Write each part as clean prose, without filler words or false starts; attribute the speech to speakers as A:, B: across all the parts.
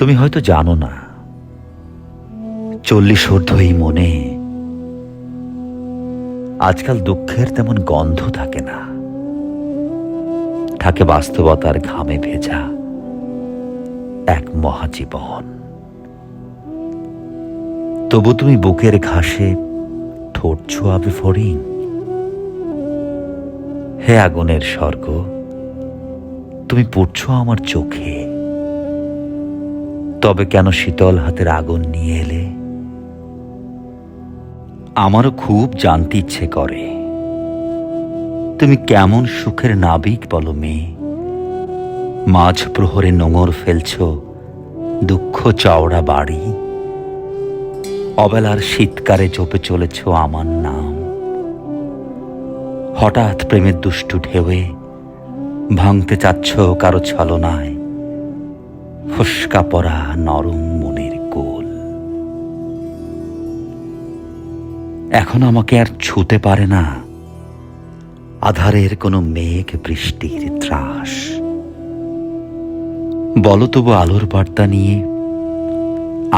A: তুমি হয়তো জানো না, 40 ঊর্ধ্ব এই মনে আজকাল দুঃখের তেমন গন্ধ থাকে না, থাকে বাস্তবতার ঘামে ভেজা এক মহাজীবন। তবু তুমি বুকের ঘাসে ঠোঁট ছোঁয়াবে ফড়িং। হে আগুনের স্বর্গ, তুমি পড়ছো আমার চোখে, তবে কেন শীতল হাতের আগুন নিয়ে এলে? আমারও খুব জানতে ইচ্ছে করে তুমি কেমন সুখের নাবিক বলো মেয়ে। মাঝ প্রহরে নোঙর ফেলছ দুঃখ চওড়া বাড়ি, অবেলার শীতকারে জপে চলেছ আমার নাম। হঠাৎ প্রেমের দুষ্টু ঢেউয়ে ভাঙতে চাচ্ছ কারো ছলনায় ফসকা পড়া নরম মনের কোল। এখন আমাকে আর ছুতে পারে না আধারের কোনো মেঘ বৃষ্টির ত্রাস। বলো তবু আলোর বার্তা নিয়ে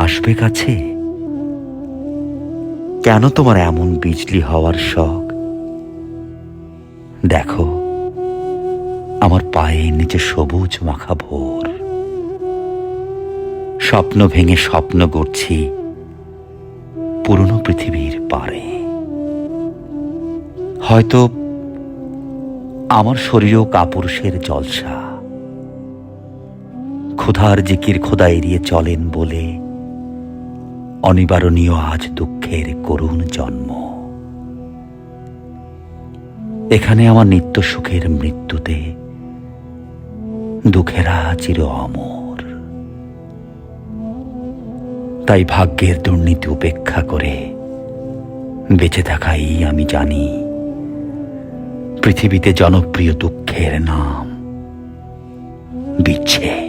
A: আসবে কাছে? কেন তোমার এমন বিজলি হওয়ার শখ? দেখো আমার পায়ের নিচে সবুজ মাখা ভোর, স্বপ্ন ভেঙে স্বপ্ন গড়ছি পুরনো পৃথিবীর পারে। হয়তো আমার শরীরেও কাপুরুষের জলসা, ক্ষুধার জিকির খোদা এড়িয়ে চলেন বলে অনিবারণীয় আজ দুঃখের করুণ জন্ম। এখানে আমার নিত্য সুখের মৃত্যুতে দুঃখেরা চির অমর। তাই ভাগ্যের দুর্নীতি উপেক্ষা করে বেঁচে থাকাই আমি জানি পৃথিবীতে জনপ্রিয় দুঃখের নাম বিচ্ছেদ।